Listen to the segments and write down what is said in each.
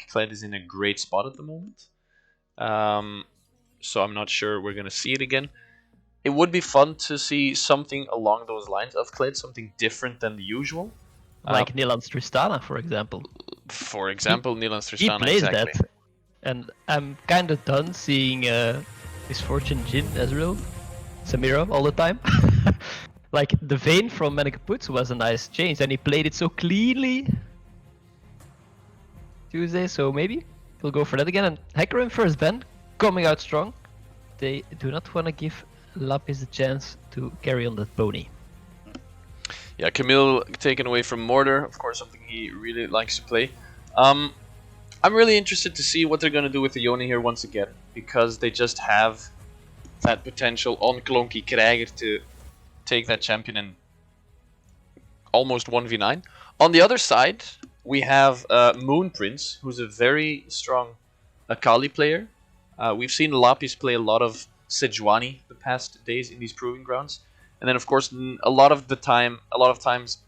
Kled is in a great spot at the moment. So I'm not sure we're going to see it again. It would be fun to see something along those lines of Kled, something different than the usual. Like Nilan Tristana, for example. For example, Nilan He Tristana, plays exactly. that. And I'm kind of done seeing Misfortune Jin Ezreal Samira all the time. Like the Vayne from Menikaputs was a nice change, and he played it so cleanly Tuesday, so maybe he'll go for that again. And Hecarim first ban, coming out strong. They do not want to give Lapis the chance to carry on that pony. Yeah, Camille taken away from Mortar, of course, something he really likes to play. I'm really interested to see what they're going to do with the Yone here once again, because they just have that potential on Klonky Krijger to take that champion in almost 1v9. On the other side, we have Moon Prince, who's a very strong Akali player. We've seen Lapis play a lot of Sejuani the past days in these proving grounds. And then, of course, a lot of times,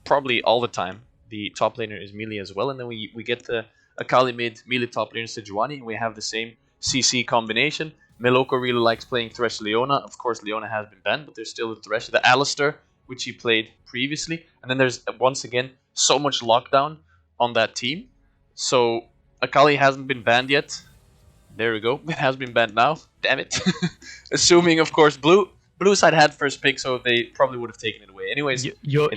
probably all the time, the top laner is melee as well. And then we get the Akali mid, melee top laner Sejuani, and we have the same CC combination. Meloko really likes playing Thresh Leona. Of course, Leona has been banned, but there's still the Thresh, the Alistar, which he played previously. And then there's, once again, so much lockdown on that team. So Akali hasn't been banned yet. There we go. It has been banned now. Damn it. Assuming, of course, Blue side had first pick, so they probably would have taken it away. Anyways, Yone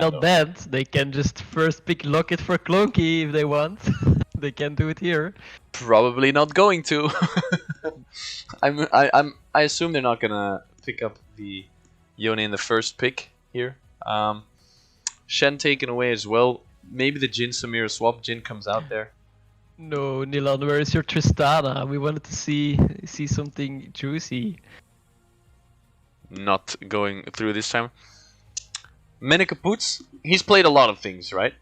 not banned. They can just first pick Locket for Clonky if they want. They can do it here. Probably not going to. I assume they're not gonna pick up the Yone in the first pick here. Shen taken away as well. Maybe the Jin Samira swap. Jin comes out there. No, Nilan, where is your Tristana? We wanted to see something juicy. Not going through this time. Menikaputs, he's played a lot of things, right?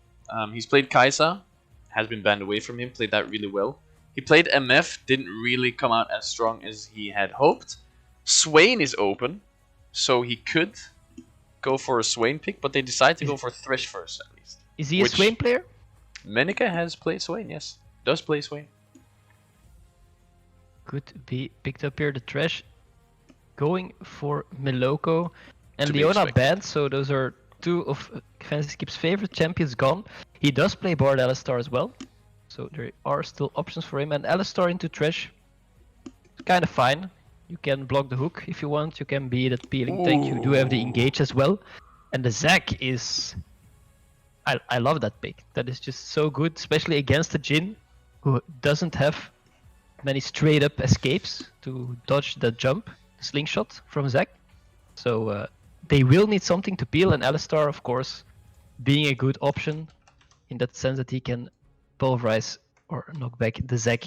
He's played Kaisa, has been banned away from him, played that really well. He played MF, didn't really come out as strong as he had hoped. Swain is open, so he could go for a Swain pick, but they decide to go for Thresh first, at least. Is he a Swain player? Menika has played Swain, yes. Does play Swain. Could be picked up here, the Thresh. Going for Meloko and Leona banned, so those are two of Fantasy Skip's favorite champions gone. He does play Bard Alistar as well, so there are still options for him. And Alistar into Thresh, kind of fine. You can block the hook if you want, you can be that peeling tank, you do have the engage as well. And the Zac is... I love that pick, that is just so good, especially against the Jhin, who doesn't have many straight up escapes to dodge the jump. Slingshot from Zac. So they will need something to peel, and Alistar, of course, being a good option in that sense that he can pulverize or knock back the Zac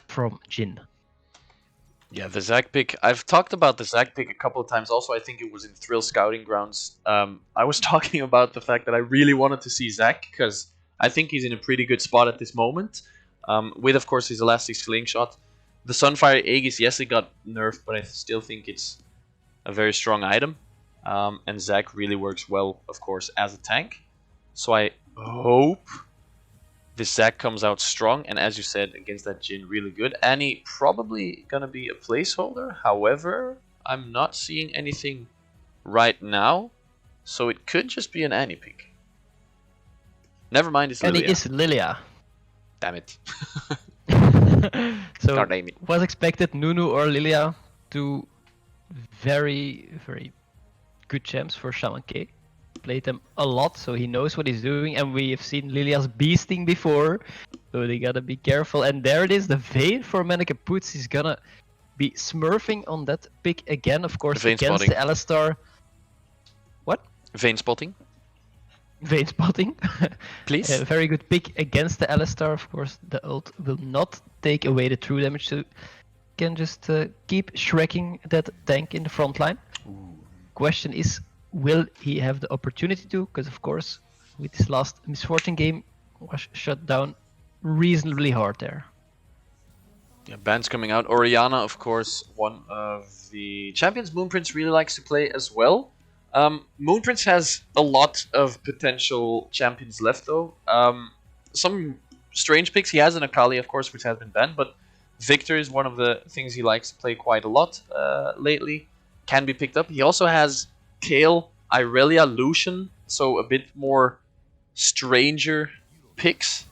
from Jhin. Yeah, the Zac pick. I've talked about the Zac pick a couple of times. Also, I think it was in Thrill Scouting Grounds. I was talking about the fact that I really wanted to see Zac because I think he's in a pretty good spot at this moment. With, of course, his Elastic Slingshot. The Sunfire Aegis, yes, it got nerfed, but I still think it's a very strong item. And Zac really works well, of course, as a tank. So I hope this Zac comes out strong, and as you said, against that Jhin, really good. Annie probably gonna be a placeholder. However, I'm not seeing anything right now, so it could just be an Annie pick. Never mind, it's Lilia. Annie is Lilia. Damn it. So was expected Nunu or Lilia, two very, very good champs for Shaman K. Played them a lot, so he knows what he's doing, and we have seen Lilia's beasting before, so they gotta be careful. And there it is, the Vayne for Menikaputs. He's gonna be smurfing on that pick again, of course, Vayne against spotting. the Alistar. What? Vayne spotting. Vayne spotting. Please. A very good pick against the Alistar, of course. The ult will not take away the true damage, so can just keep shrekking that tank in the front line. Question is, will he have the opportunity to? Because of course, with his last Misfortune game, was shut down reasonably hard there. Yeah, bans coming out. Orianna, of course, one of the champions Moonprince really likes to play as well. Moonprince has a lot of potential champions left, though. Some strange picks. He has an Akali, of course, which has been banned, but Victor is one of the things he likes to play quite a lot lately. Can be picked up. He also has Kayle, Irelia, Lucian, so a bit more stranger picks.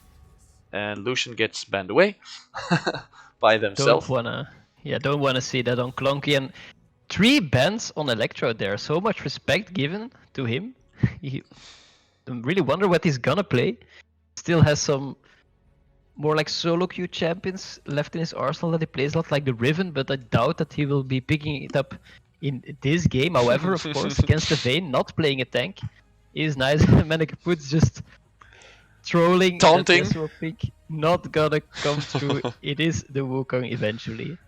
And Lucian gets banned away by themselves. Don't wanna see that on Clunky. And 3 bans on Electro there. So much respect given to him. I really wonder what he's gonna play. Still has some more like solo queue champions left in his arsenal that he plays a lot, like the Riven, but I doubt that he will be picking it up in this game. However, of course, against the Vayne, not playing a tank is nice. Manekaput's just trolling. Taunting. Pick not gonna come through. It is the Wukong eventually.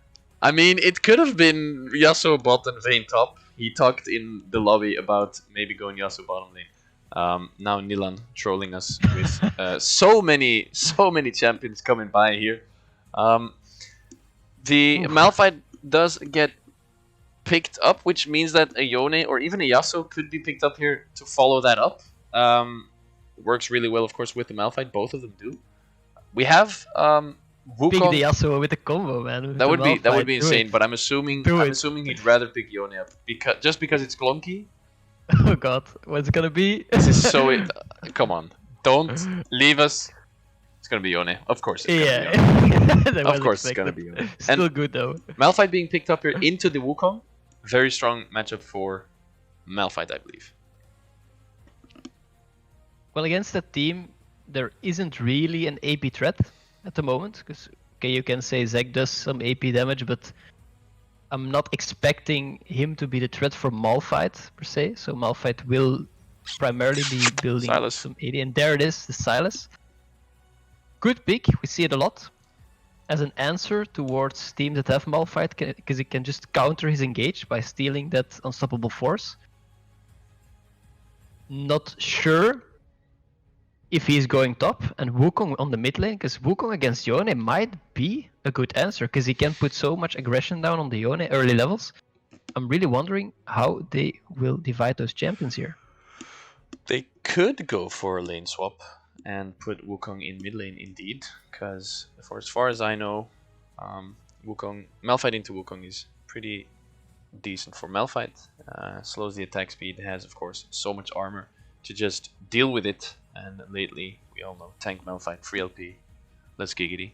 I mean, it could have been Yasuo bot and Vayne top. He talked in the lobby about maybe going Yasuo bottom lane. Now Nilan trolling us with so many champions coming by here. The Malphite does get picked up, which means that a Yone or even a Yasuo could be picked up here to follow that up. Works really well, of course, with the Malphite. Both of them do. We have Wukong. Pick the Yasuo with the combo, man. That would be insane. But I'm assuming he'd rather pick Yone up because it's clunky. Oh god, what's it gonna be? This is so... come on. Don't leave us. It's gonna be Yone. Of course it's gonna be Yone. Of course it's gonna be Yone. Still good though. Malphite being picked up here into the Wukong. Very strong matchup for Malphite, I believe. Well, against that team, there isn't really an AP threat at the moment. Because, okay, you can say Zek does some AP damage, but I'm not expecting him to be the threat for Malphite per se. So Malphite will primarily be building some AD, and there it is, the Sylas. Good pick, we see it a lot as an answer towards teams that have Malphite, because it can just counter his engage by stealing that unstoppable force. Not sure if he's going top and Wukong on the mid lane, because Wukong against Yone might be a good answer, because he can put so much aggression down on the Yone early levels. I'm really wondering how they will divide those champions here. They could go for a lane swap and put Wukong in mid lane indeed, because for as far as I know, Malphite into Wukong is pretty decent for Malphite. Slows the attack speed, has of course so much armor to just deal with it. And lately, we all know, tank Malphite, free LP, let's giggity.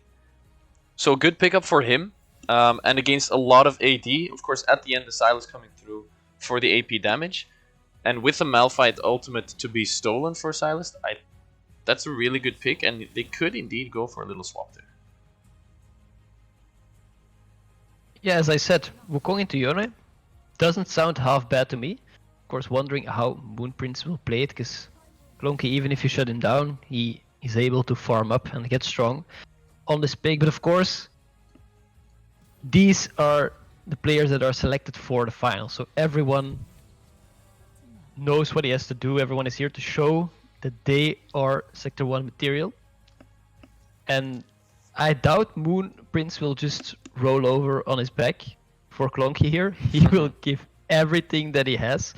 So good pickup for him, and against a lot of AD, of course at the end the Sylas coming through for the AP damage. And with the Malphite ultimate to be stolen for Sylas, that's a really good pick, and they could indeed go for a little swap there. Yeah, as I said, Wukong into Yone doesn't sound half bad to me. Of course, wondering how Moonprince will play it, because Clunky, even if you shut him down, he is able to farm up and get strong on this pick. But of course, these are the players that are selected for the final. So everyone knows what he has to do. Everyone is here to show that they are Sector 1 material. And I doubt Moonprince will just roll over on his back for Clunky here. He will give everything that he has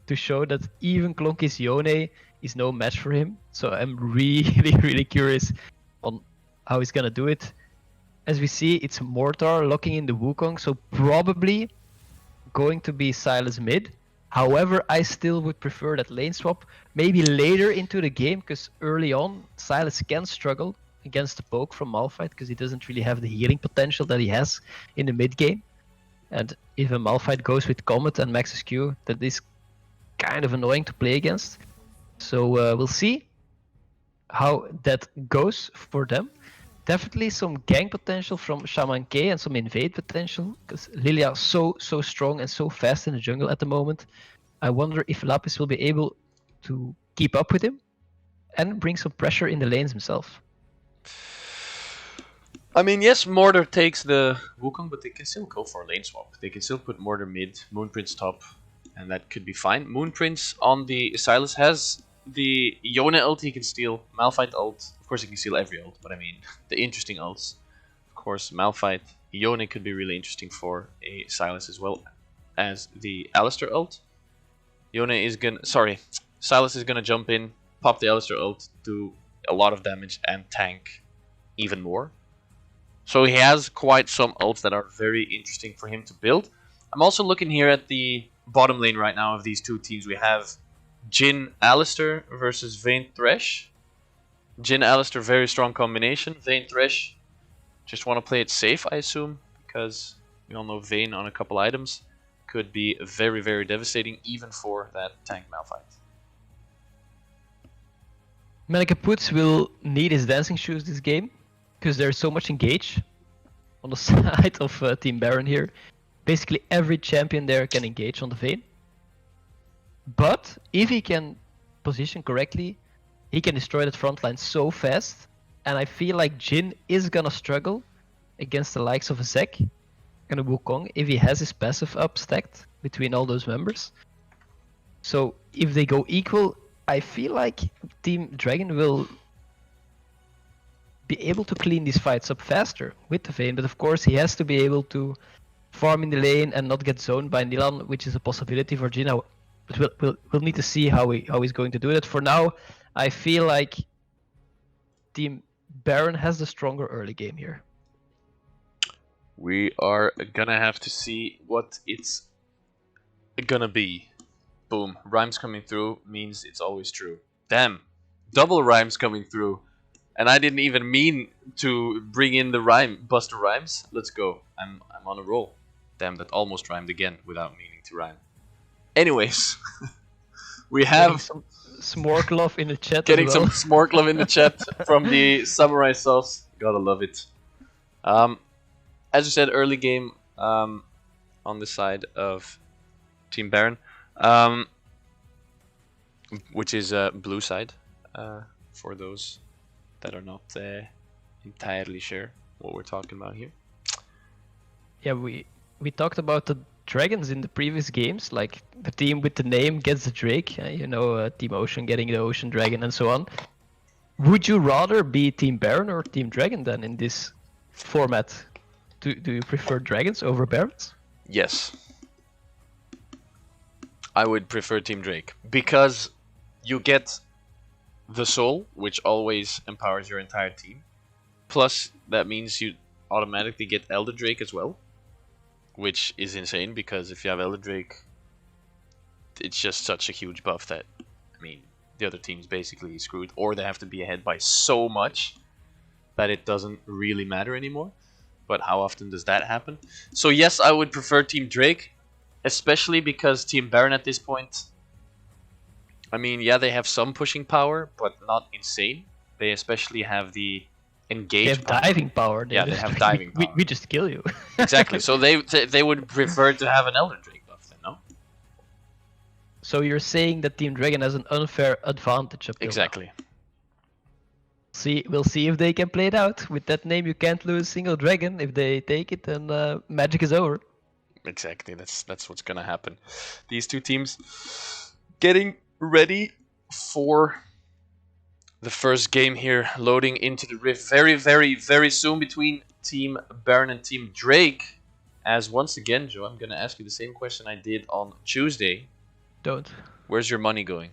to show that even Clunky's Yone is no match for him. So I'm really curious on how he's gonna do it. As we see, it's Mortar locking in the Wukong, so probably going to be Sylas mid. However, I still would prefer that lane swap maybe later into the game, because early on Sylas can struggle against the poke from Malphite, because he doesn't really have the healing potential that he has in the mid game. And if a Malphite goes with Comet and Max's Q, that is kind of annoying to play against. So we'll see how that goes for them. Definitely some gank potential from Shaman K and some invade potential, because Lilia is so strong and so fast in the jungle at the moment. I wonder if Lapis will be able to keep up with him and bring some pressure in the lanes himself. I mean, yes, Mortar takes the Wukong, but they can still go for a lane swap. They can still put Mortar mid, Moonprince top, and that could be fine. Moonprince on the Sylas has the Yone ult he can steal, Malphite ult. Of course he can steal every ult, but I mean the interesting ults. Of course Malphite, Yone could be really interesting for a Sylas as well as the Alistar ult. Sylas is gonna jump in, pop the Alistar ult, do a lot of damage and tank even more. So he has quite some ults that are very interesting for him to build. I'm also looking here at the bottom lane right now of these two teams. We have Jhin Alistar versus Vayne Thresh. Jhin Alistar, very strong combination. Vayne Thresh just want to play it safe, I assume, because we all know Vayne on a couple items could be very, very devastating, even for that tank Malphite. Menekaputz will need his dancing shoes this game, because there's so much engage on the side of Team Baron here. Basically every champion there can engage on the Vayne. But if he can position correctly, he can destroy that front line so fast. And I feel like Jhin is gonna struggle against the likes of a Zek and a Wukong if he has his passive up stacked between all those members. So if they go equal, I feel like Team Dragon will be able to clean these fights up faster with the Vayne. But of course he has to be able to farm in the lane and not get zoned by Nilan, which is a possibility for Jhin. But we'll need to see how he's going to do that. For now, I feel like Team Baron has the stronger early game here. We are gonna have to see what it's gonna be. Boom. Rhymes coming through means it's always true. Damn. Double rhymes coming through. And I didn't even mean to bring in the rhyme. Buster Rhymes. Let's go. I'm on a roll. Damn, that almost rhymed again without meaning to rhyme. Anyways, we have some Smorklov in the chat. Getting some Smorklov in the chat from the Samurai Sauce. Gotta love it. As you said, early game on the side of Team Baron, which is blue side, for those that are not entirely sure what we're talking about here. Yeah, we talked about the dragons in the previous games, like the team with the name gets the Drake, Team Ocean getting the Ocean Dragon and so on. Would you rather be Team Baron or Team Dragon then in this format? Do you prefer dragons over barons? Yes. I would prefer Team Drake because you get the soul, which always empowers your entire team. Plus, that means you automatically get Elder Drake as well, which is insane because if you have Elder Drake, it's just such a huge buff that, I mean, the other team's basically screwed, or they have to be ahead by so much that it doesn't really matter anymore. But how often does that happen? So yes, I would prefer Team Drake, especially because Team Baron at this point, I mean, yeah, they have some pushing power, but not insane. They especially have the engage. They have diving power. Yeah, they have diving power. We just kill you. Exactly. So they would prefer to have an Elder Drake buff then, no? So you're saying that Team Dragon has an unfair advantage up till Exactly. now. We'll see if they can play it out. With that name, you can't lose a single dragon. If they take it, then magic is over. Exactly. That's what's gonna happen. These two teams getting ready for the first game here, loading into the Rift very, very, very soon between Team Baron and Team Drake. As once again, Joe, I'm gonna ask you the same question I did on Tuesday. Don't. Where's your money going?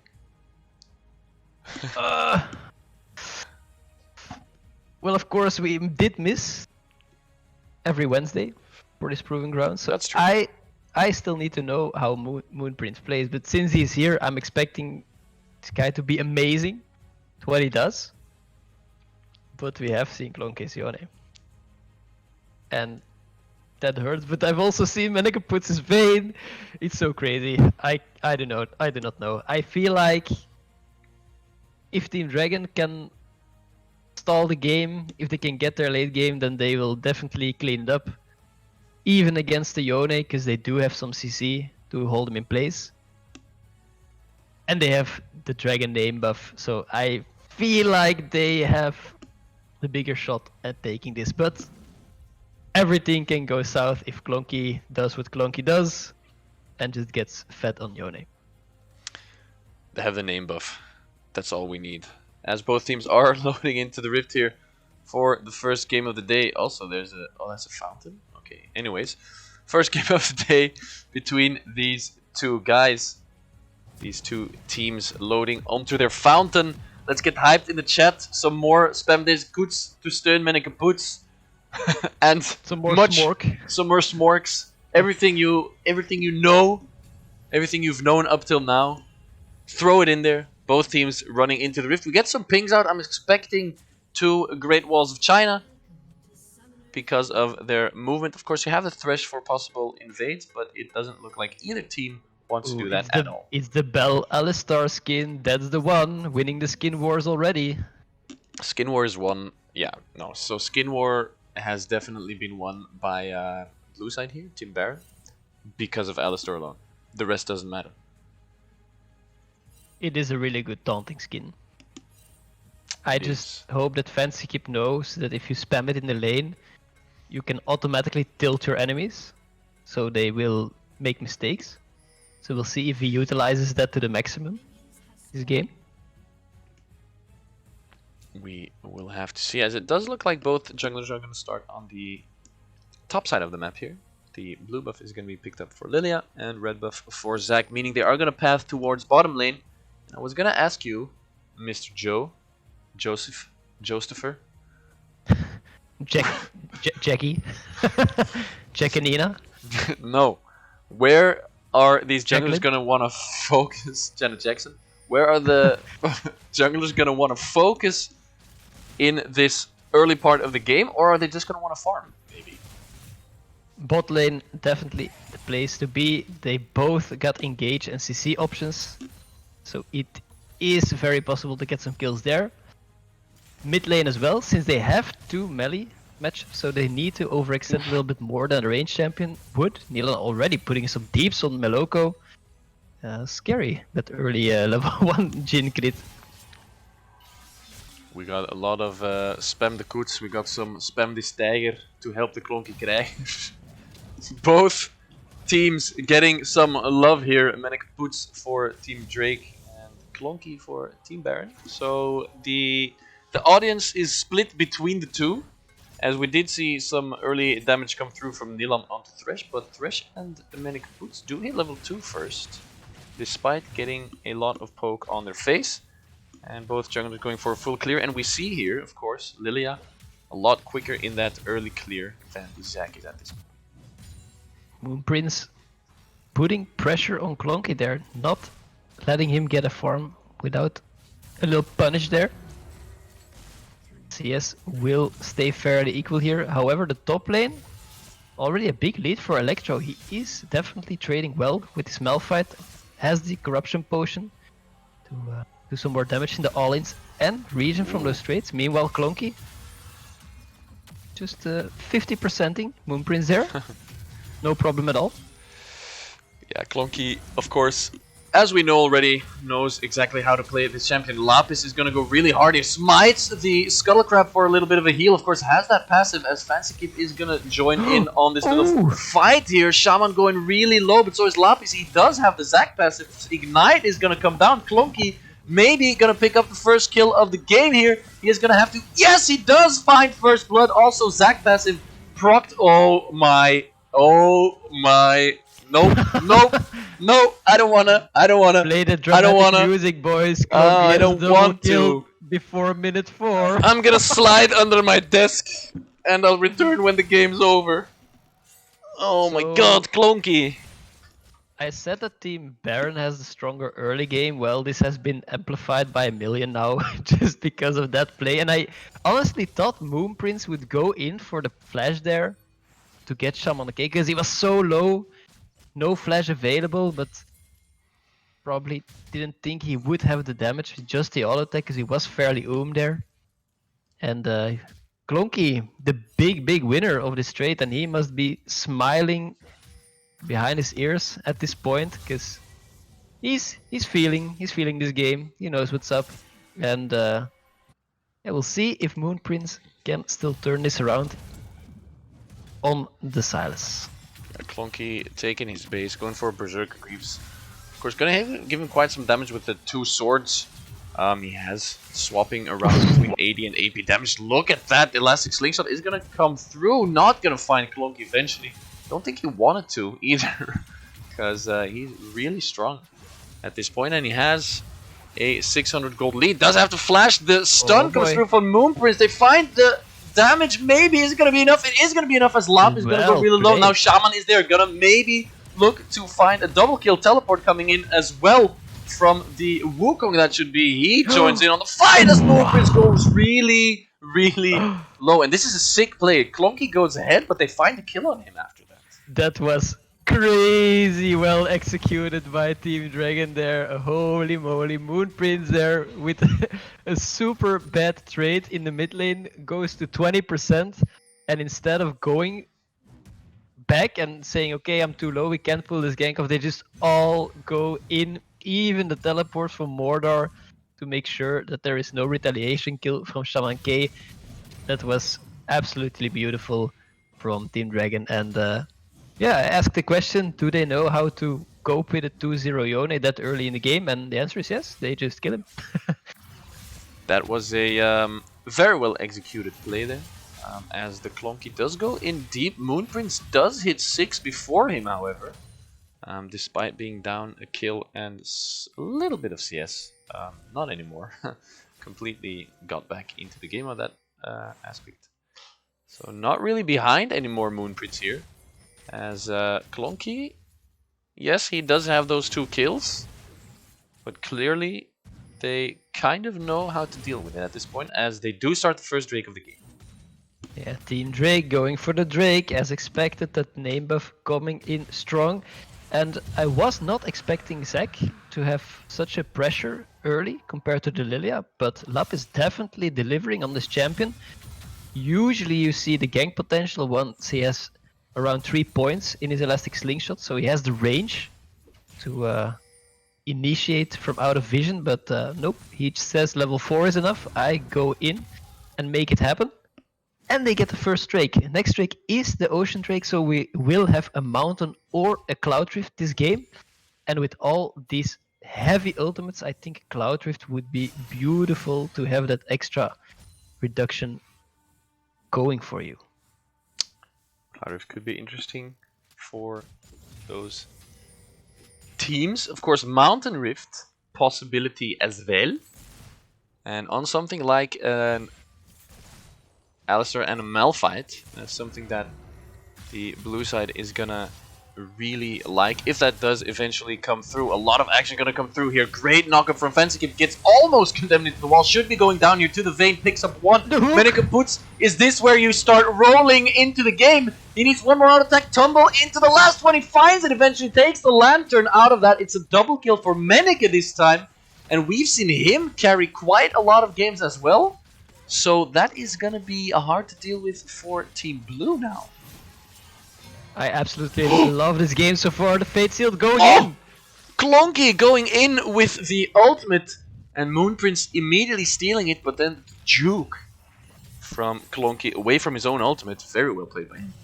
Well, of course, we did miss every Wednesday for this Proving Ground. So that's true. I still need to know how Moonprince plays. But since he's here, I'm expecting this guy to be amazing at what he does. But we have seen Clone Cassione. And that hurts. But I've also seen Menekaputz his Vayne. It's so crazy. I do not know. I feel like if Team Dragon can stall the game, if they can get their late game, then they will definitely clean it up. Even against the Yone, because they do have some CC to hold them in place. And they have the Dragon name buff, so I feel like they have the bigger shot at taking this. But everything can go south if Clonky does what Clonky does and just gets fed on Yone. They have the name buff. That's all we need. As both teams are loading into the Rift here for the first game of the day. Also, there's a... Oh, that's a fountain? Okay, anyways. First game of the day between these two guys. These two teams loading onto their fountain Let's get hyped in the chat. Some more spam this goods to steun mijn kapoets. And some more smork. Some more smorks. Everything you know, everything you've known up till now, throw it in there. Both teams running into the rift. We get some pings out. I'm expecting 2 Great Walls of China because of their movement. Of course, you have the Thresh for possible invades, but it doesn't look like either team wants to do that at all. It's the Bell Alistar skin. That's the one winning the skin wars already. Skin War is won. Yeah, no. So Skin War has definitely been won by blue side here, Team Baron, because of Alistar alone. The rest doesn't matter. It is a really good taunting skin. I just hope that FantasyKeep knows that if you spam it in the lane, you can automatically tilt your enemies, so they will make mistakes. So we'll see if he utilizes that to the maximum this game. We will have to see, as it does look like both junglers are going to start on the top side of the map here. The blue buff is going to be picked up for Lilia and red buff for Zac, meaning they are going to path towards bottom lane. I was going to ask you, Mr. Josepher. Jackie. Jackanina. No. Where are these junglers going to want to focus? Janet Jackson. Where are the junglers going to want to focus in this early part of the game, or are they just going to want to farm? Maybe. Bot lane, definitely the place to be. They both got engage and CC options, so it is very possible to get some kills there. Mid lane as well, since they have 2 melee matchups, so they need to overextend a little bit more than a range champion would. Nilan already putting some deeps on Meloko. Scary, that early level 1 Jhin crit. We got a lot of spam the Koets, we got some spam the Steiger to help the Klonky krijgers. Both teams getting some love here. Manic Poots for Team Drake and Klonky for Team Baron. So the audience is split between the two, as we did see some early damage come through from Nilan onto Thresh, but Thresh and Manic Poots do hit level 2 first, despite getting a lot of poke on their face. And both junglers going for a full clear, and we see here, of course, Lilia a lot quicker in that early clear than Zac is at this point. Moonprince putting pressure on Klonky there, not letting him get a farm without a little punish there. CS will stay fairly equal here. However, the top lane, already a big lead for Electro. He is definitely trading well with his Malphite, has the corruption potion to do some more damage in the all-ins and region from those trades. Meanwhile, Klonky just 50%ing Moonprince there. No problem at all. Yeah, Klonky, of course, as we know already, knows exactly how to play this champion. Lapis is going to go really hard. He smites the Scuttlecrab for a little bit of a heal. Of course, has that passive, as FantasyKeep is going to join in on this little fight here. Shaman going really low, but so is Lapis. He does have the Zac passive. Ignite is going to come down. Klonky maybe going to pick up the first kill of the game here. He is going to have to... Yes, he does find first blood. Also, Zac passive procced. Oh my... Nope, nope, no, I don't wanna. Play the dramatic music, boys. I don't want to. Before minute 4. I'm gonna slide under my desk, and I'll return when the game's over. Oh my god, Klonky. I said that Team Baron has the stronger early game. Well, this has been amplified by a million now, just because of that play. And I honestly thought Moonprince would go in for the flash there to get Shaman okay, because he was so low, no flash available, but probably didn't think he would have the damage with just the auto attack, because he was fairly there. And Klonky, the big winner of this trade, and he must be smiling behind his ears at this point, because he's feeling this game. He knows what's up, and yeah, we'll see if Moonprince can still turn this around on the Sylas. Klonky taking his base, going for Berserker Greaves. Of course, gonna give him quite some damage with the 2 swords. He has swapping around between 80 and AP damage. Look at that, Elastic Slingshot is gonna come through. Not gonna find Klonky eventually. Don't think he wanted to either, because he's really strong at this point, and he has a 600 gold lead. Does have to flash. The stun comes boy. through from Moonprince. They find the damage. Maybe is it going to be enough? It is going to be enough as Lap is going to go Well really low. played. Now Shaman is there. Going to maybe look to find a double kill teleport coming in as well from the Wukong. That should be. He joins in on the fight as Moonprince goes really, really low. And this is a sick play. Clonky goes ahead, but they find a kill on him after that. That was crazy well executed by Team Dragon there. Holy moly, Moonprince there with a super bad trade in the mid lane goes to 20%, and instead of going back and saying, okay, I'm too low, we can't pull this gank off, they just all go in, even the teleport from Mordor, to make sure that there is no retaliation kill from Shaman K. That was absolutely beautiful from Team Dragon. And yeah, I asked the question, do they know how to cope with a 2-0 Yone that early in the game? And the answer is yes, they just kill him. That was a very well executed play there. As the Clonky does go in deep. Moonprince does hit 6 before him, however. Despite being down a kill and a little bit of CS. Not anymore. Completely got back into the game on that aspect. So not really behind anymore, Moonprince here. As Clonky, yes, he does have those 2 kills, but clearly they kind of know how to deal with it at this point, as they do start the first Drake of the game. Yeah, Team Drake going for the Drake, as expected, that name buff coming in strong. And I was not expecting Zac to have such a pressure early compared to the Lilia, but Lap is definitely delivering on this champion. Usually you see the gank potential once he has around 3 points in his elastic slingshot, so he has the range to initiate from out of vision, but nope, he says level 4 is enough, I go in and make it happen. And they get the first Drake. Next Drake is the Ocean Drake, so we will have a Mountain or a Cloud Rift this game. And with all these heavy ultimates, I think Cloud Rift would be beautiful to have that extra reduction going for you. Cloud Rift could be interesting for those teams. Of course, Mountain Rift possibility as well. And on something like an Alistar and a Malphite, that's something that the blue side is gonna really like. If that does eventually come through, a lot of action gonna come through here. Great knockup from Fansikip, gets almost condemned into the wall, should be going down here to the Vayne, picks up one. Menika puts, is this where you start rolling into the game? He needs one more auto attack, tumble into the last one, he finds it, eventually takes the Lantern out of that. It's a double kill for Menika this time, and we've seen him carry quite a lot of games as well. So that is gonna be hard to deal with for Team Blue now. I absolutely love this game so far. The Fate Sealed going in. Clonky going in with the ultimate, and Moonprince immediately stealing it, but then juke from Clonky away from his own ultimate. Very well played by him.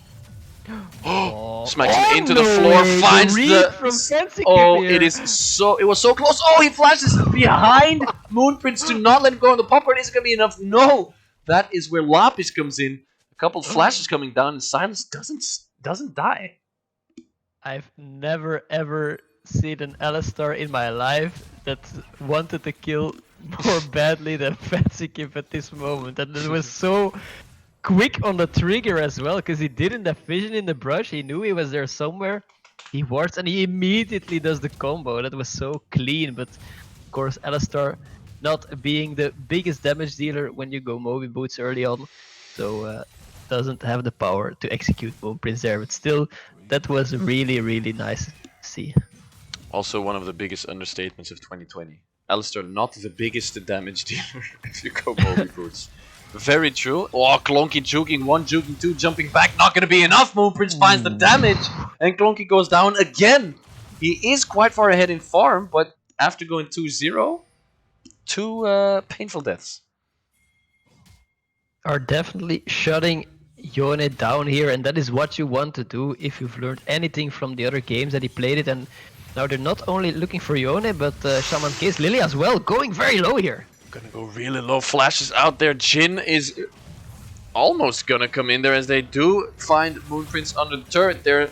Smacks him into the floor, finds the... Oh, it was so close. Oh, he flashes behind Moonprince to not let him go on the popper. Is it gonna be enough? No! That is where Lapis comes in. A couple flashes coming down, and Silence doesn't die. I've never ever seen an Alistar in my life that wanted to kill more badly than Fansikip at this moment, and it was so quick on the trigger as well, because he didn't have vision in the brush. He knew he was there somewhere. He wards and he immediately does the combo. That was so clean, but of course Alistar not being the biggest damage dealer when you go Moby Boots early on, so doesn't have the power to execute Moonprince there, but still, that was really, really nice to see. Also one of the biggest understatements of 2020. Alistar not the biggest damage dealer if you go Moby Boots. Very true. Oh, Clonky juking 1, juking 2, jumping back, not gonna be enough. Moonprince finds the damage, and Clonky goes down again. He is quite far ahead in farm, but after going 2-0, 2 painful deaths. Are definitely shutting Yone down here, and that is what you want to do if you've learned anything from the other games that he played it. And now they're not only looking for Yone, but Shaman K's Lily as well, going very low here. Gonna go really low, flashes out there. Jhin is almost gonna come in there as they do find Moonprince under the turret there.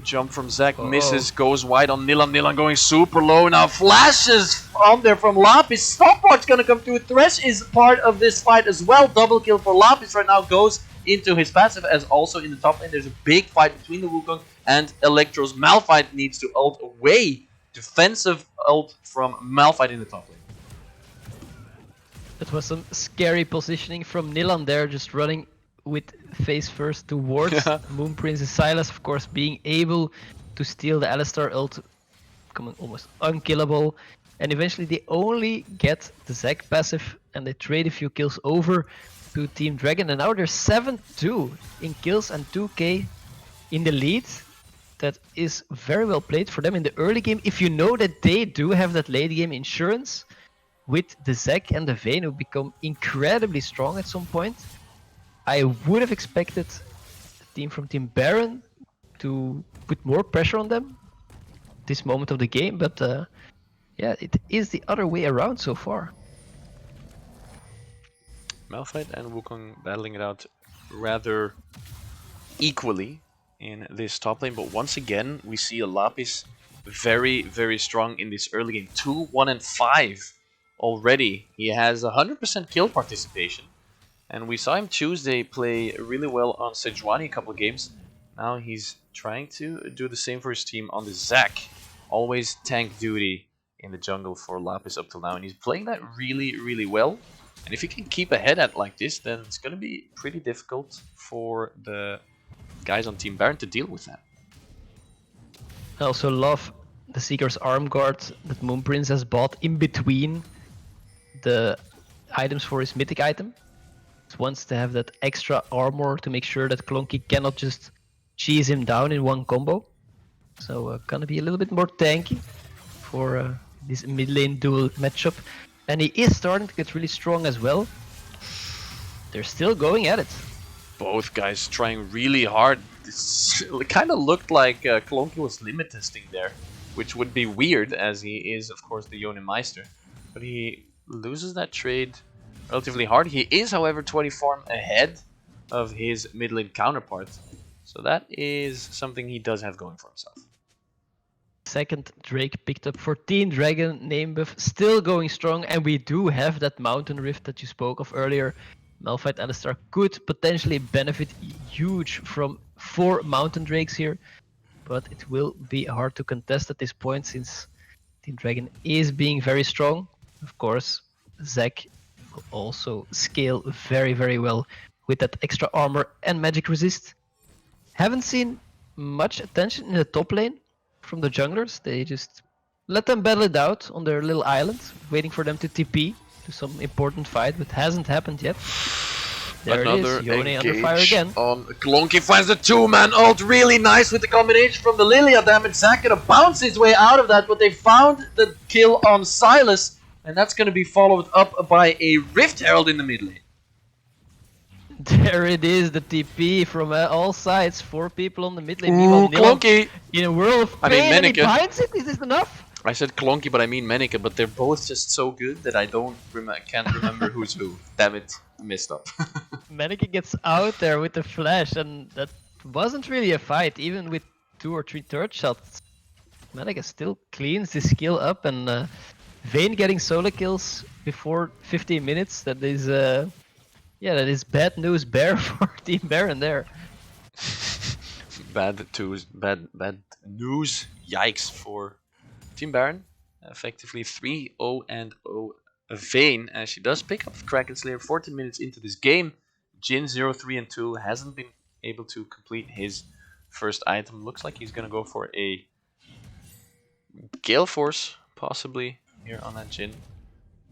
Jump from Zac, misses, goes wide on Nilan. Nilan going super low now. Flashes on there from Lapis. Stopwatch gonna come through. Thresh is part of this fight as well. Double kill for Lapis right now. Goes into his passive, as also in the top lane there's a big fight between the Wukong and Electros. Malphite needs to ult away. Defensive ult from Malphite in the top lane. That was some scary positioning from Nilan there, just running with face first towards Moonprince's Sylas, of course, being able to steal the Alistar ult, becoming almost unkillable. And eventually they only get the Zac passive and they trade a few kills over to Team Dragon. And now they're 7-2 in kills and 2k in the lead. That is very well played for them in the early game. If you know that they do have that late game insurance with the Zac and the Vayne, who become incredibly strong at some point, I would have expected the team from Team Baron to put more pressure on them this moment of the game, but yeah, it is the other way around so far. Malphite and Wukong battling it out rather equally in this top lane, but once again we see a Lapis very, very strong in this early game. 2-1-5 already. He has 100% kill participation. And we saw him Tuesday play really well on Sejuani a couple of games. Now he's trying to do the same for his team on the Zac. Always tank duty in the jungle for Lapis up till now. And he's playing that really, really well. And if he can keep ahead at like this, then it's going to be pretty difficult for the guys on Team Baron to deal with that. I also love the Seeker's Arm Guard that Moonprince has bought in between the items for his mythic item. Wants to have that extra armor to make sure that Clonky cannot just cheese him down in one combo. So gonna be a little bit more tanky for this mid lane duel matchup. And he is starting to get really strong as well. They're still going at it. Both guys trying really hard. It kind of looked like Clonky was limit testing there, which would be weird as he is of course the Yone Meister. But he loses that trade relatively hard. He is, however, 20 farm ahead of his mid lane counterpart. So that is something he does have going for himself. Second Drake picked up for Team Dragon, name buff still going strong, and we do have that Mountain Rift that you spoke of earlier. Malphite Alistar could potentially benefit huge from 4 Mountain Drakes here, but it will be hard to contest at this point since Team Dragon is being very strong. Of course, Zac will also scale very, very well with that extra armor and magic resist. Haven't seen much attention in the top lane from the junglers. They just let them battle it out on their little island, waiting for them to TP to some important fight, but hasn't happened yet. There Another it is, Yone under fire again. On Clonky finds the 2-man ult, really nice with the combination from the Lilia damage. Zac gonna bounce his way out of that, but they found the kill on Sylas. And that's going to be followed up by a Rift Herald in the mid lane. There it is, the TP from all sides. 4 people on the mid lane. Ooh, Clonky! In a world of pain, and he binds it. Is this enough? I said Clonky, but I mean Menneke, but they're both just so good that I can't remember who's who. Damn it, messed up. Menneke gets out there with the flash, and that wasn't really a fight, even with 2 or 3 third shots. Menneke still cleans his skill up, and Vayne getting solo kills before 15 minutes. That is, yeah, that is bad news bear for Team Baron there. Bad news. Yikes for Team Baron. Effectively 3-0-0 Vayne, as she does pick up the Kraken Slayer 14 minutes into this game. Jhin 0-3-2 hasn't been able to complete his first item. Looks like he's gonna go for a Gale Force, possibly, here on that Jhin,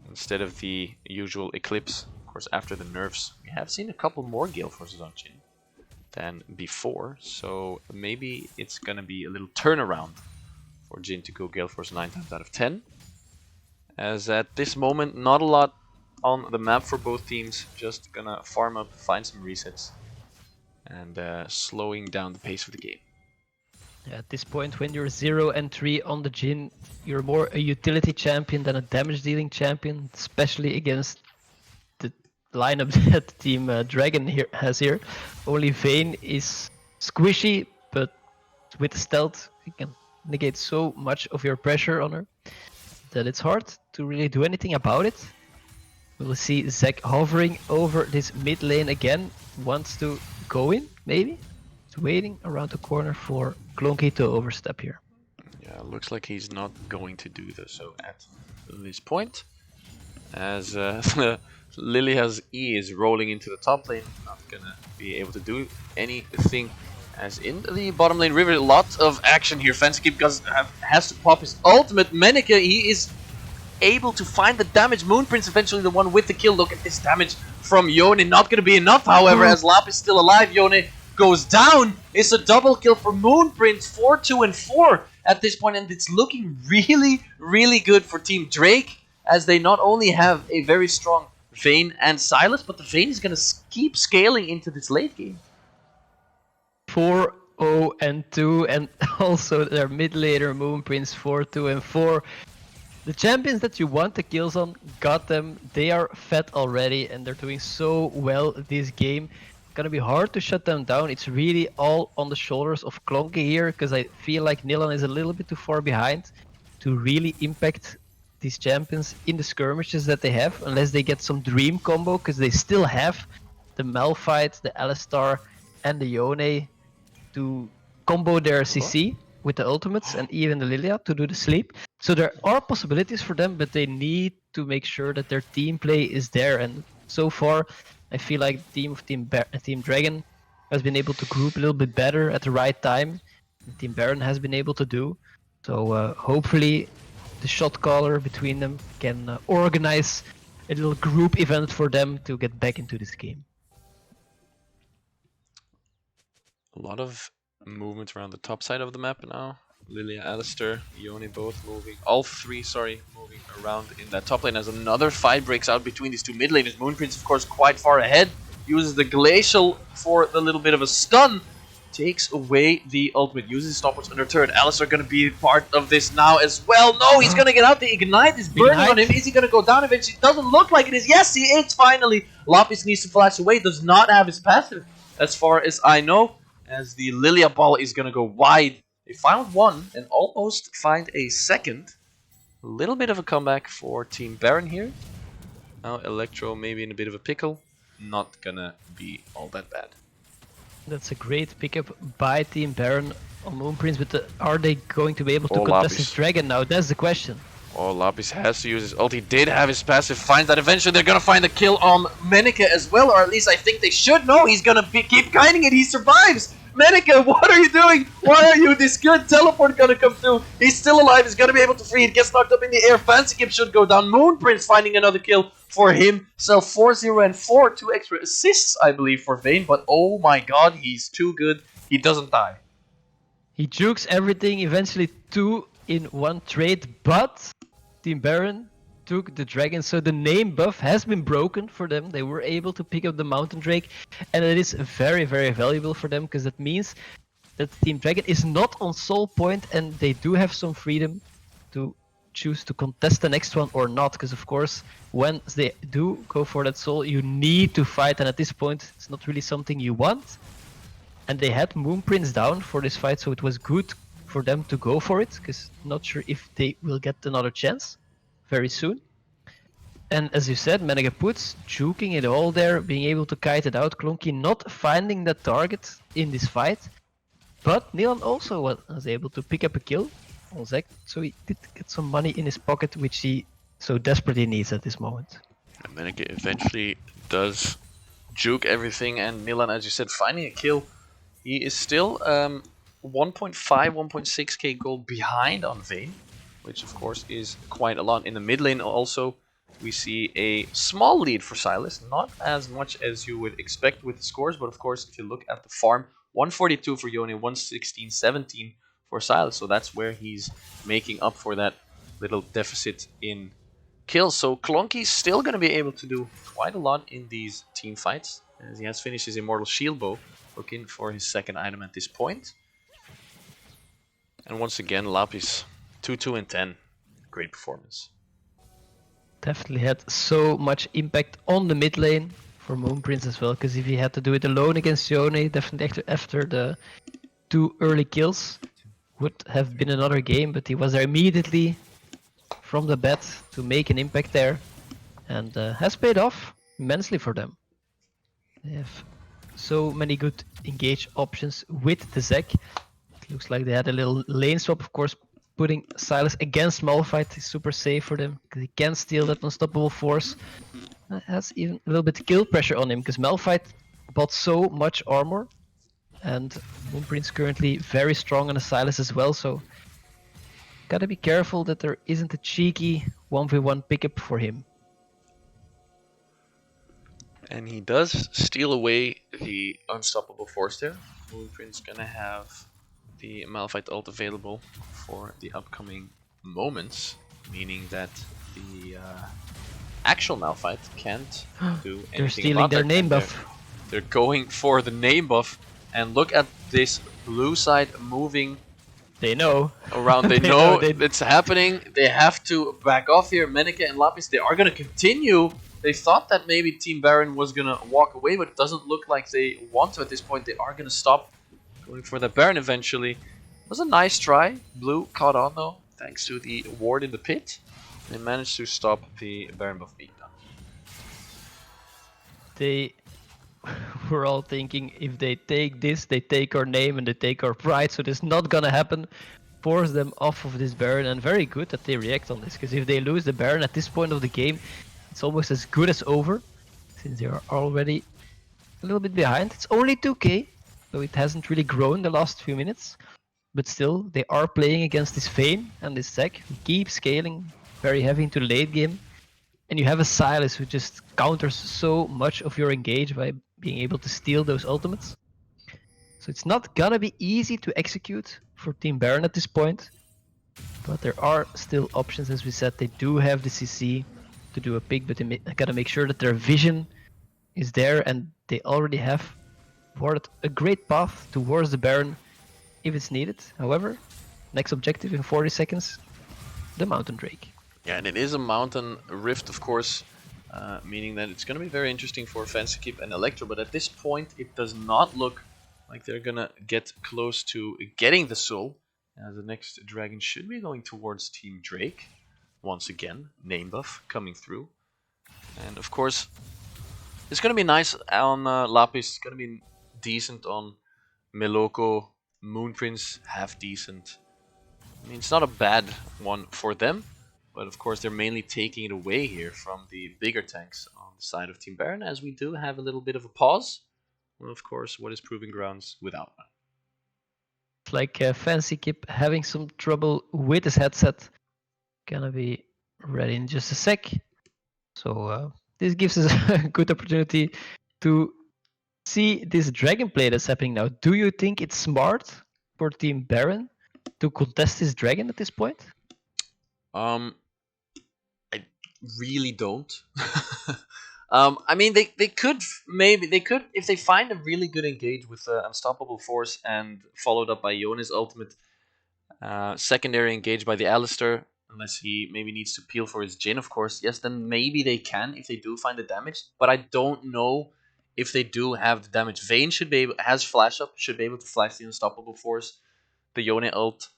instead of the usual Eclipse. Of course, after the nerfs, we have seen a couple more Gale Forces on Jhin than before, so maybe it's gonna be a little turnaround for Jhin to go Gale Force 9 times out of 10. As at this moment, not a lot on the map for both teams, just gonna farm up, find some resets, and slowing down the pace of the game. Yeah, at this point, when you're 0-3 on the Jhin, you're more a utility champion than a damage dealing champion, especially against the lineup that Team Dragon has here. Only Vayne is squishy, but with stealth, he can negate so much of your pressure on her that it's hard to really do anything about it. We'll see Zek hovering over this mid lane again. Wants to go in, maybe? He's waiting around the corner for Clonky to overstep here. Yeah, looks like he's not going to do so at this point. As Lily has E is rolling into the top lane, not gonna be able to do anything. As in the bottom lane river, lots of action here. Fenskip has to pop his ultimate. Menneke, he is able to find the damage. Moonprince eventually the one with the kill. Look at this damage from Yone. Not going to be enough, however, as Lap is still alive. Yone goes down. It's a double kill for Moonprince. 4, 2, and 4 at this point, and it's looking really, really good for Team Drake, as they not only have a very strong Vayne and Sylas, but the Vayne is going to keep scaling into this late game. 4, 0, and 2, and also their mid laner Moonprince 4, 2, and 4. The champions that you want the kills on got them. They are fed already, and they're doing so well this game. Gonna be hard to shut them down. It's really all on the shoulders of Clonky here, because I feel like Nilan is a little bit too far behind to really impact these champions in the skirmishes that they have, unless they get some dream combo, because they still have the Malphite, the Alistar, and the Yone to combo their CC with the ultimates, and even the Lilia to do the sleep. So there are possibilities for them, but they need to make sure that their team play is there. And so far, I feel like the team of Team Dragon has been able to group a little bit better at the right time. Team Baron has been able to do. So hopefully the shot caller between them can organize a little group event for them to get back into this game. A lot of movement around the top side of the map now. Lilia, Alistar, Yone both moving. All three, moving around in that top lane as another fight breaks out between these two mid laners. Moonprince, of course, quite far ahead. Uses the Glacial for the little bit of a stun. Takes away the ultimate. Uses stopwatch under turret. Alistar gonna be part of this now as well. No, he's gonna get out. The Ignite is burning on him. Is he gonna go down eventually? Doesn't look like it is. Yes, he is finally. Lapis needs to flash away. Does not have his passive, as far as I know. As the Lilia ball is gonna go wide. They found one and almost find a second. A little bit of a comeback for Team Baron here. Now Electro maybe in a bit of a pickle. Not gonna be all that bad. That's a great pickup by Team Baron on Moonprince, but are they going to be able to contest his dragon now? That's the question. Oh, Lapis has to use his ult. He did have his passive. Finds that eventually they're gonna find a kill on Menneke as well, or at least I think they should. No, he's gonna keep guiding it. He survives. Menneke, what are you doing? Why are you this good? Teleport gonna come through. He's still alive. He's gonna be able to free it. Gets knocked up in the air. Fenskip should go down. Moonprince finding another kill for himself. 4-0 and 4. 2 extra assists, I believe, for Vayne. But oh my god, he's too good. He doesn't die. He jukes everything. Eventually 2 in 1 trade, but Team Baron took the dragon, so the name buff has been broken for them. They were able to pick up the Mountain Drake, and it is very, very valuable for them, because that means that Team Dragon is not on soul point, and they do have some freedom to choose to contest the next one or not, because of course once they do go for that soul, you need to fight, and at this point it's not really something you want. And they had Moonprince down for this fight, so it was good for them to go for it, because not sure if they will get another chance very soon. And as you said, Menneke puts juking it all there, being able to kite it out. Clonky not finding the target in this fight, but Nilan also was able to pick up a kill on Zek, so he did get some money in his pocket, which he so desperately needs at this moment. And Menneke eventually does juke everything, and Nilan, as you said, finding a kill. He is still 1.5, 1.6k gold behind on Vayne, which of course is quite a lot. In the mid lane also, we see a small lead for Sylas, not as much as you would expect with the scores, but of course if you look at the farm, 142 for Yone, 116, 17 for Sylas, so that's where he's making up for that little deficit in kills. So Clonky's still going to be able to do quite a lot in these team fights, as he has finished his Immortal Shield Bow, looking for his second item at this point. And once again, Lapis, 2-2 and 10, great performance. Definitely had so much impact on the mid lane for Moonprince as well, because if he had to do it alone against Yone, definitely after the 2 early kills. Would have been another game, but he was there immediately from the bat to make an impact there, and has paid off immensely for them. They have so many good engage options with the Zek. It looks like they had a little lane swap, of course. Putting Sylas against Malphite is super safe for them, because he can steal that unstoppable force. Has even a little bit kill pressure on him, because Malphite bought so much armor, and Moonprince currently very strong on the Sylas as well, so gotta be careful that there isn't a cheeky 1v1 pickup for him. And he does steal away the unstoppable force there. Moonprince gonna have the Malphite ult available for the upcoming moments, meaning that the actual Malphite can't do anything. They're stealing their name buff. They're going for the name buff, and look at this blue side moving. They know. Around, they know it's happening. They have to back off here. Menike and Lapis, they are going to continue. They thought that maybe Team Baron was going to walk away, but it doesn't look like they want to at this point. They are going to stop going for the Baron eventually. It was a nice try. Blue caught on though, thanks to the ward in the pit. They managed to stop the Baron buff beatdown. They were all thinking, if they take this, they take our name and they take our pride, so this is not gonna happen. Force them off of this Baron, and very good that they react on this, because if they lose the Baron at this point of the game, it's almost as good as over, since they are already a little bit behind. It's only 2k, so it hasn't really grown the last few minutes, but still, they are playing against this Vayne and this Zek, who keep scaling very heavy into the late game, and you have a Sylas who just counters so much of your engage by being able to steal those ultimates. So it's not gonna be easy to execute for Team Baron at this point, but there are still options. As we said, they do have the CC to do a pick, but they gotta make sure that their vision is there, and they already have warded a great path towards the Baron if it's needed. However, next objective in 40 seconds, the Mountain Drake. Yeah, and it is a mountain rift, of course, meaning that it's going to be very interesting for Fancykeep and Electro, but at this point it does not look like they're going to get close to getting the soul. The next dragon should be going towards Team Drake. Once again, name buff coming through. And of course, it's going to be nice on Lapis, it's going to be decent on Meloko, Moonprince, half decent. I mean, it's not a bad one for them. But of course, they're mainly taking it away here from the bigger tanks on the side of Team Baron, as we do have a little bit of a pause. Well, of course, what is Proving Grounds without one? It's like Fancykeep having some trouble with his headset. Gonna be ready in just a sec. So this gives us a good opportunity to see this dragon play that's happening now. Do you think it's smart for Team Baron to contest this dragon at this point? I really don't. I mean, they could if they find a really good engage with Unstoppable Force and followed up by Yona's ultimate, secondary engage by the Alistar, unless he maybe needs to peel for his Jhin, of course. Yes, then maybe they can if they do find the damage. But I don't know if they do have the damage. Vayne has flash up, should be able to flash the Unstoppable Force. The Yone ult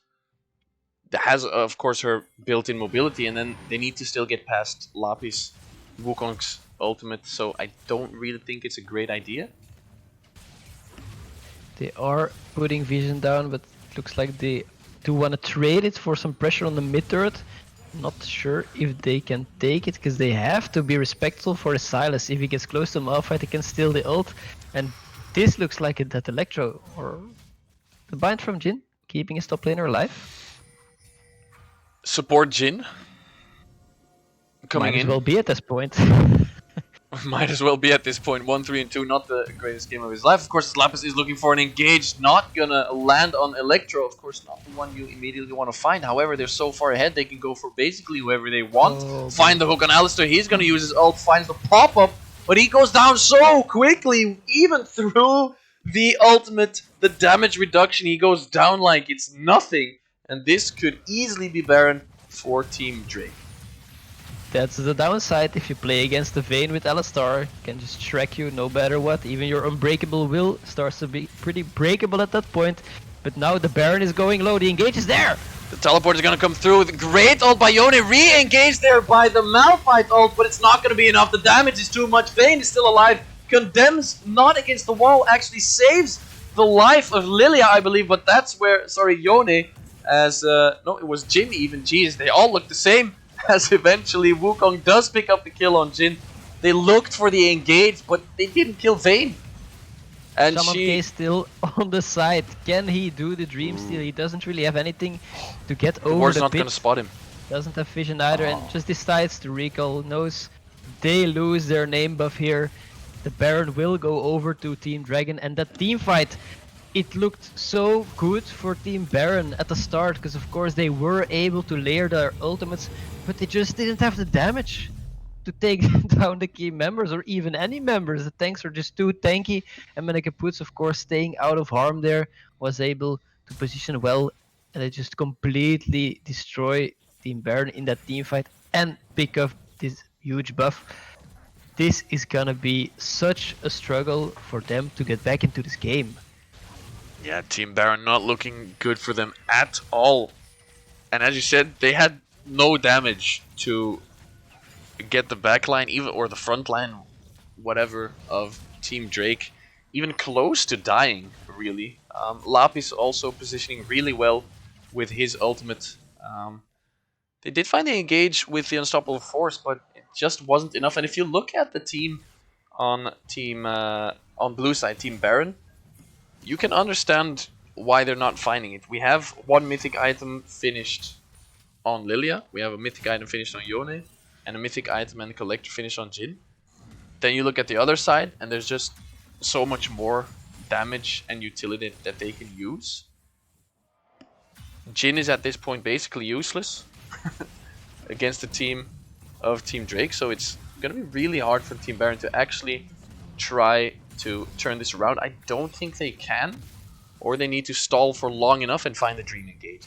has, of course, her built-in mobility, and then they need to still get past Lapis, Wukong's ultimate, so I don't really think it's a great idea. They are putting vision down, but it looks like they do want to trade it for some pressure on the mid turret. Not sure if they can take it, because they have to be respectful for the Sylas. If he gets close to Malphite, he can steal the ult, and this looks like that Electro or the bind from Jhin, keeping his top laner alive. Support Jhin coming in. Might as well be at this point. Might as well be at this point. 1-3 and 2, not the greatest game of his life. Of course, Lapis is looking for an engage, not gonna land on Electro. Of course, not the one you immediately want to find. However, they're so far ahead, they can go for basically whoever they want. Find the hook on Alistar. He's gonna use his ult, finds the pop-up, but he goes down so quickly, even through the ultimate, the damage reduction. He goes down like it's nothing. And this could easily be Baron for Team Drake. That's the downside. If you play against the Vayne with Alistar, can just Shrek you no matter what. Even your Unbreakable will starts to be pretty breakable at that point. But now the Baron is going low, the engage is there! The teleport is gonna come through with great ult by Yone, re-engaged there by the Malphite ult, but it's not gonna be enough. The damage is too much. Vayne is still alive, condemns not against the wall, actually saves the life of Lilia, I believe, but that's where, sorry, Yone, as, no, it was Jin even, jeez, they all look the same, as eventually Wukong does pick up the kill on Jin. They looked for the engage, but they didn't kill Vayne. And Shaman she K still on the side. Can he do the Dream Steal? He doesn't really have anything to get over Ward's the not pit. gonna spot him. Doesn't have vision either, and just decides to recall. Knows they lose their name buff here. The Baron will go over to Team Dragon, and that team fight, it looked so good for Team Baron at the start, because of course they were able to layer their ultimates, but they just didn't have the damage to take down the key members or even any members. The tanks are just too tanky, and Meneket's, of course, staying out of harm there, was able to position well, and they just completely destroy Team Baron in that team fight and pick up this huge buff. This is gonna be such a struggle for them to get back into this game. Yeah, Team Baron not looking good for them at all. And as you said, they had no damage to get the backline, even or the front line, whatever, of Team Drake, even close to dying, really. Lapis also positioning really well with his ultimate. They did find the engage with the Unstoppable Force, but it just wasn't enough. And if you look at the team on blue side, Team Baron, you can understand why they're not finding it. We have one mythic item finished on Lilia, we have a mythic item finished on Yone, and a mythic item and a collector finish on Jin. Then you look at the other side, and there's just so much more damage and utility that they can use. Jin is at this point basically useless against the team of Team Drake, so it's gonna be really hard for Team Baron to actually try to turn this around. I don't think they can, or they need to stall for long enough and find a Dream Engage.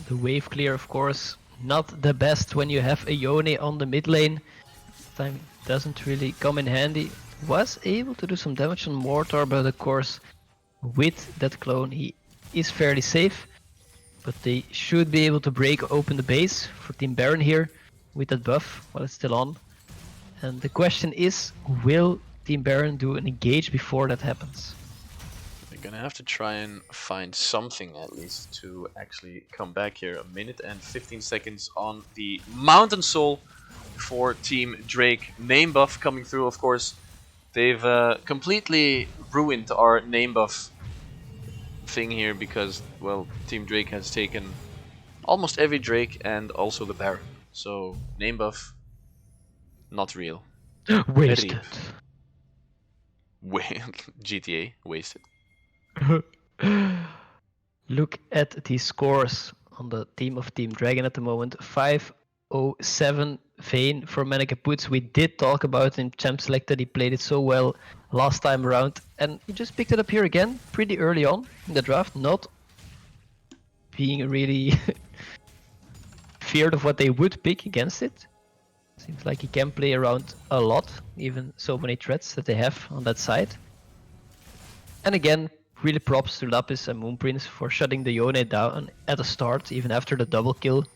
The wave clear, of course, not the best when you have a Yone on the mid lane. This time doesn't really come in handy. Was able to do some damage on Mortar, but of course with that clone he is fairly safe. But they should be able to break open the base for Team Baron here with that buff while it's still on. And the question is, will Team Baron do an engage before that happens? They're gonna have to try and find something at least to actually come back here. A minute and 15 seconds on the Mountain Soul for Team Drake. Name buff coming through, of course. They've completely ruined our name buff thing here because, well, Team Drake has taken almost every Drake and also the Baron. So, name buff, not real. Wasted. GTA, wasted. Look at the scores on the team of Team Dragon at the moment. 507 Vayne for Meneket. We did talk about in Champ Selected, he played it so well last time around, and he just picked it up here again pretty early on in the draft, not being really feared of what they would pick against it. Seems like he can play around a lot, even so many threats that they have on that side. And again, really props to Lapis and Moonprince for shutting the Yone down at the start, even after the double kill.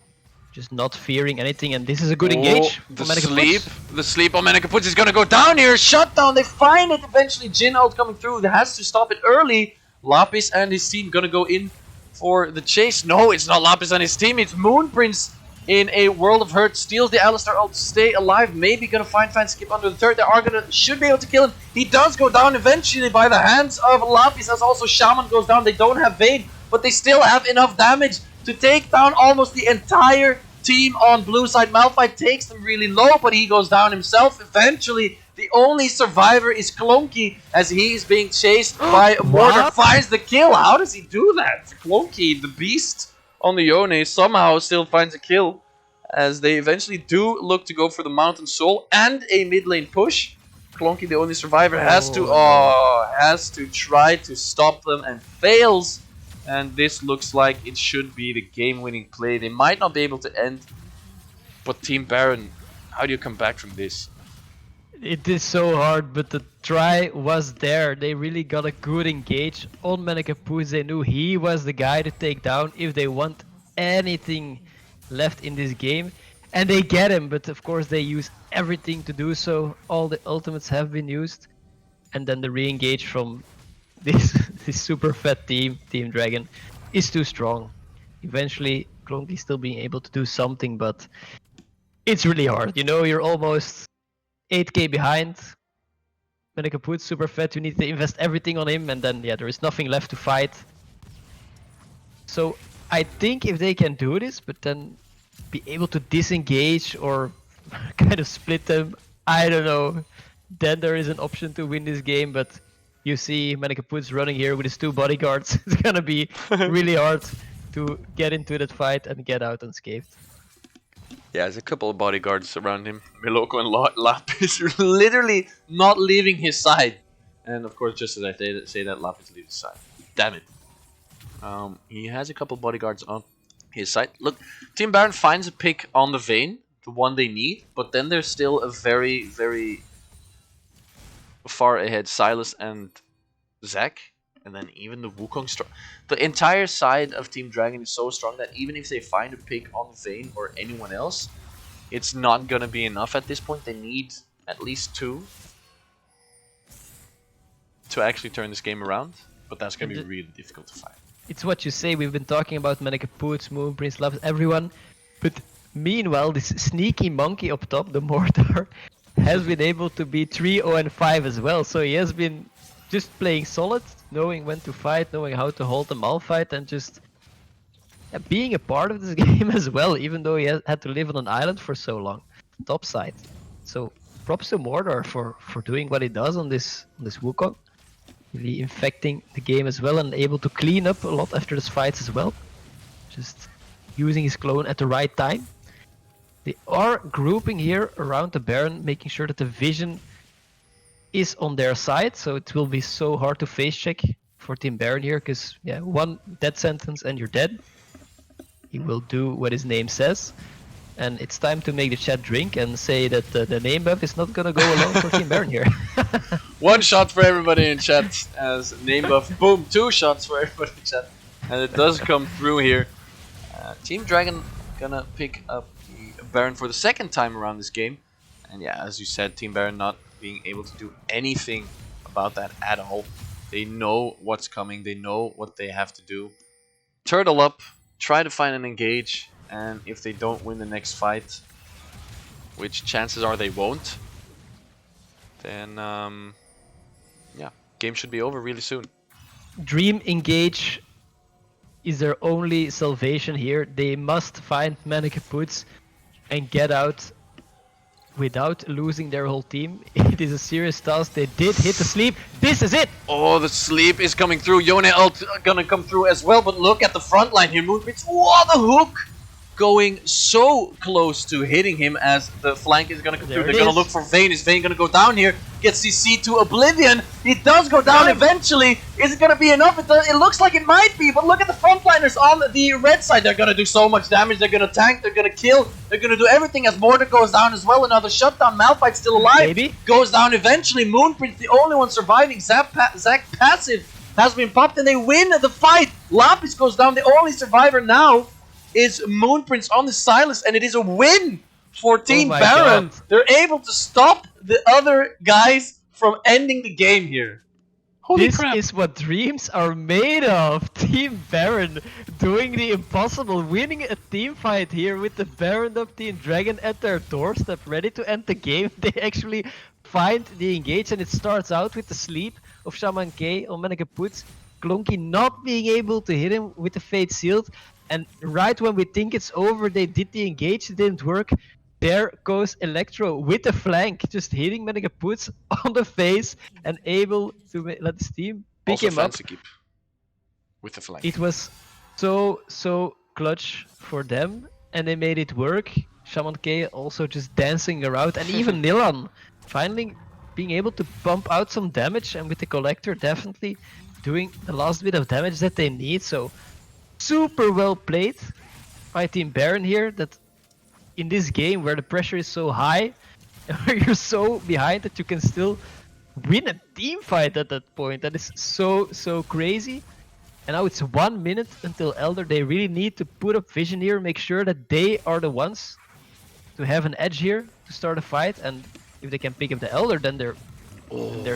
Just not fearing anything, and this is a good engage. The sleep on Meneket is gonna go down here. Shut down. They find it eventually. Jin ult coming through. They has to stop it early. Lapis and his team gonna go in for the chase. No, it's not Lapis and his team. It's Moonprince in a World of Hurt. Steals the Alistar ult to stay alive. Maybe gonna find Skip under the third. They are should be able to kill him. He does go down eventually by the hands of Lapis, as also Shaman goes down. They don't have Vayne, but they still have enough damage to take down almost the entire team on blue side. Malphite takes them really low, but he goes down himself. Eventually, the only survivor is Clonky, as he is being chased by Mortar. Finds the kill. How does he do that? Clonky, the beast on the Yone, somehow still finds a kill, as they eventually do look to go for the Mountain Soul and a mid lane push. Clonky, the only survivor, has to try to stop them and fails. And this looks like it should be the game-winning play. They might not be able to end, but Team Baron, how do you come back from this? It is so hard, but the try was there. They really got a good engage on Menekapuz. They knew he was the guy to take down if they want anything left in this game. And they get him, but of course they use everything to do so. All the ultimates have been used. And then the re-engage from this super fat team, Team Dragon, is too strong. Eventually, Clonky still being able to do something, but it's really hard. You know, you're almost 8k behind. Menekapuz super fat, you need to invest everything on him, and then yeah, there is nothing left to fight. So I think if they can do this, but then be able to disengage or kind of split them, I don't know. Then there is an option to win this game, but you see Menekapuz running here with his 2 bodyguards. It's gonna be really hard to get into that fight and get out unscathed. Yeah, there's a couple of bodyguards around him. Meloko and Lapis are literally not leaving his side. And of course, just as I say that, Lapis leaves his side. Damn it. He has a couple bodyguards on his side. Look, Team Baron finds a pick on the Vayne, the one they need, but then there's still a very, very far ahead Sylas and Zac. And then even the Wukong strong. The entire side of Team Dragon is so strong that even if they find a pick on Vayne or anyone else, it's not gonna be enough at this point. They need at least 2 to actually turn this game around. But that's gonna be really difficult to fight. It's what you say. We've been talking about Menekapuz, Moonprince, Lapis, everyone. But meanwhile, this sneaky monkey up top, the Mortar, has been able to be 3-0-5 as well. So he has been just playing solid, knowing when to fight, knowing how to hold the Malphite, and just being a part of this game as well, even though he had to live on an island for so long. Top side. So props to Mordor for doing what he does on this Wukong. Really infecting the game as well and able to clean up a lot after these fights as well. Just using his clone at the right time. They are grouping here around the Baron, making sure that the vision is on their side, so it will be so hard to face check for Team Baron here, because yeah, 1 death sentence and you're dead. He will do what his name says, and it's time to make the chat drink and say that the name buff is not gonna go along for Team Baron here. 1 shot for everybody in chat as name buff. Boom, 2 shots for everybody in chat, and it does come through here. Team Dragon gonna pick up the Baron for the 2nd time around this game, and yeah, as you said, Team Baron not being able to do anything about that at all. They know what's coming, they know what they have to do. Turtle up, try to find an engage, and if they don't win the next fight, which chances are they won't, then yeah, game should be over really soon. Dream engage is their only salvation here. They must find Menekapuz and get out without losing their whole team. It is a serious task. They did hit the sleep. This is it! Oh, the sleep is coming through. Yone ult gonna come through as well, but look at the front line here. Moonprince, what a hook! Going so close to hitting him as the flank is gonna come through. They're gonna look for Vayne. Is Vayne gonna go down here? Gets CC to Oblivion. He does go down eventually. Is it gonna be enough? It looks like it might be, but look at the frontliners on the red side. They're gonna do so much damage. They're gonna tank. They're gonna kill. They're gonna do everything as Mortar goes down as well. Another shutdown. Malphite still alive. Maybe. Goes down eventually. Moonprince, the only one surviving. Zac passive has been popped, and they win the fight. Lapis goes down. The only survivor now is Moonprince on the Sylas, and it is a win for Team Baron. God. They're able to stop the other guys from ending the game here. Holy this crap. is what dreams are made of. Team Baron doing the impossible, winning a team fight here with the Baron up Team Dragon at their doorstep, ready to end the game. They actually find the engage, and it starts out with the sleep of Shaman K on Menekapuz. Clonky not being able to hit him with the Fate Shield. And right when we think it's over, they did the engage, it didn't work. There goes Electro with the flank, just hitting Menekapuz on the face and able to let his team pick Also him up. keep with the flank. It was so clutch for them, and they made it work. Shaman K also just dancing around, and even Nilan finally being able to pump out some damage, and with the Collector definitely doing the last bit of damage that they need. So super well played by Team Baron here, that in this game where the pressure is so high, You're so behind that you can still win a team fight at that point. That is so crazy. And now it's 1 minute until Elder. They really need to put up vision here, make sure that they are the ones to have an edge here to start a fight. And if they can pick up the Elder, then they're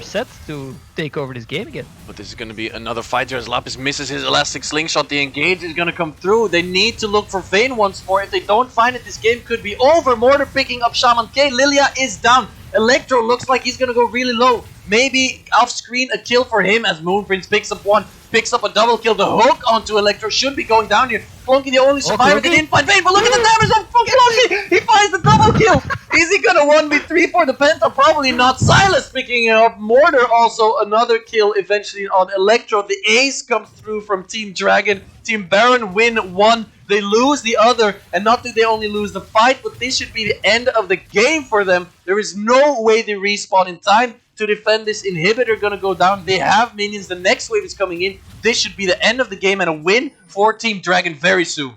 set to take over this game again. But this is going to be another fight here as Lapis misses his elastic slingshot. The engage is going to come through. They need to look for Vayne once more. If they don't find it, this game could be over. Mortar picking up Shaman K. Lilia is down. Electro looks like he's going to go really low. Maybe off screen a kill for him as Moonprince picks up one. Picks up a double kill. The hook onto Electro should be going down here. Clonky the only survivor. They didn't find Vayne, but look at the damage from Clonky. He finds the double kill. Is he gonna 1v3 for the Penta? Probably not. Sylas picking it up. Mortar also another kill eventually on Electro. The ace comes through from Team Dragon. Team Baron win one. They lose the other, and not that they only lose the fight, but this should be the end of the game for them. There is no way they respawn in time to defend this inhibitor. Gonna go down. They have minions. The next wave is coming in. This should be the end of the game and a win for Team Dragon very soon.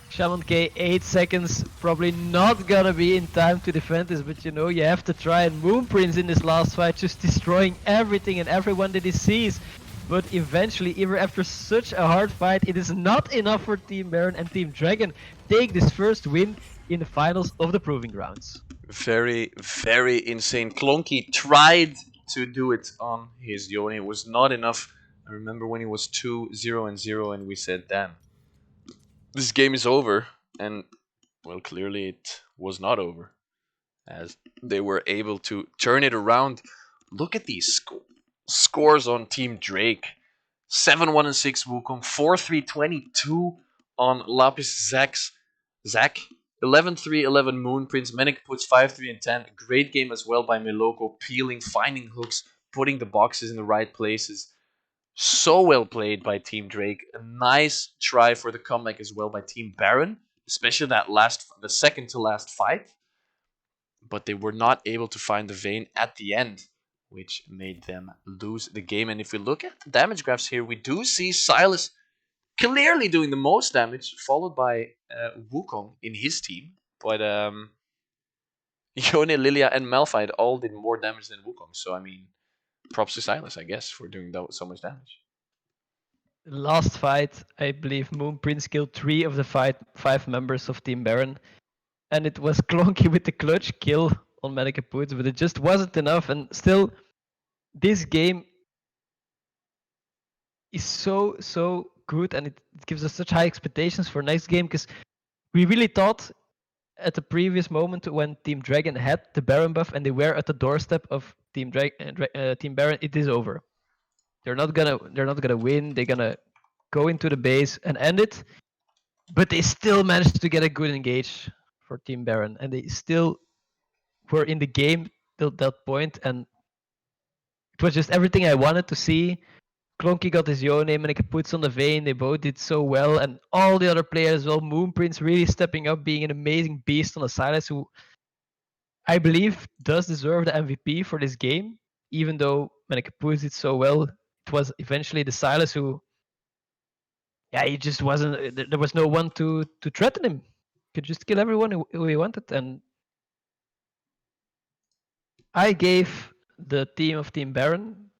Shaman K, 8 seconds, probably not gonna be in time to defend this, but you know, you have to try. And Moonprince in this last fight just destroying everything and everyone that he sees. But eventually, even after such a hard fight, it is not enough for Team Baron, and Team Dragon take this first win in the finals of the Proving Grounds. Very, very insane. Clonky tried to do it on his Yone. It was not enough. I remember when he was 2-0-0 and we said, damn, this game is over. And, well, clearly it was not over, as they were able to turn it around. Look at these scores on Team Drake. 7-1-6 Wukong, 4-3-22 on Lapis Zack, 11-3-11 Moonprince. Menik puts 5-3-10. Great game as well by Meloko, peeling, finding hooks, putting the boxes in the right places. So well played by Team Drake. A nice try for the comeback as well by Team Baron, especially the second to last fight. But they were not able to find the Vayne at the end, which made them lose the game. And if we look at the damage graphs here, we do see Sylas clearly doing the most damage, followed by Wukong in his team. But Yone, Lilia, and Malphite all did more damage than Wukong. So, I mean, props to Sylas, I guess, for doing so much damage. Last fight, I believe Moonprince killed 3 of the 5 members of Team Baron. And it was Clonky with the clutch kill on Mannequin Poots, but it just wasn't enough. And still, this game is so good, and it gives us such high expectations for next game, because we really thought at the previous moment when Team Dragon had the Baron buff and they were at the doorstep of Team Baron, it is over. They're not gonna win. They're gonna go into the base and end it, but they still managed to get a good engage for Team Baron, and they still were in the game till that point, and it was just everything I wanted to see. Clonky got his Yone, and he puts on the Vayne. They both did so well, and all the other players as well. Moonprince really stepping up, being an amazing beast on the Sylas, who I believe does deserve the MVP for this game. Even though Manekapuz did so well, it was eventually the Sylas who, yeah, he just wasn't. There was no one to threaten him. Could just kill everyone who he wanted, and I gave the team of Team Baron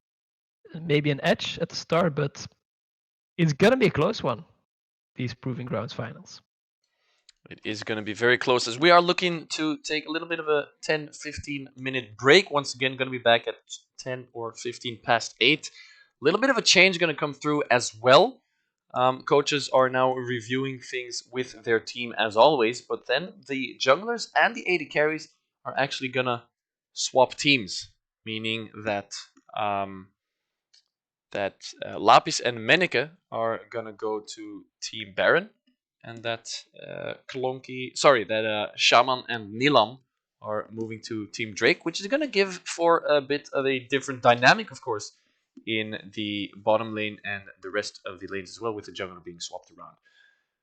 maybe an edge at the start, but it's gonna be a close one, these Proving Grounds finals. It is going to be very close, as we are looking to take a little bit of a 10-15 minute break. Once again, going to be back at 10 or 15 past 8. A little bit of a change going to come through as well. Coaches are now reviewing things with their team as always, but then the junglers and the AD carries are actually going to swap teams, meaning that Lapis and Menneke are going to go to Team Baron, and that Shaman and Nilam are moving to Team Drake, which is going to give for a bit of a different dynamic, of course, in the bottom lane and the rest of the lanes as well, with the jungler being swapped around.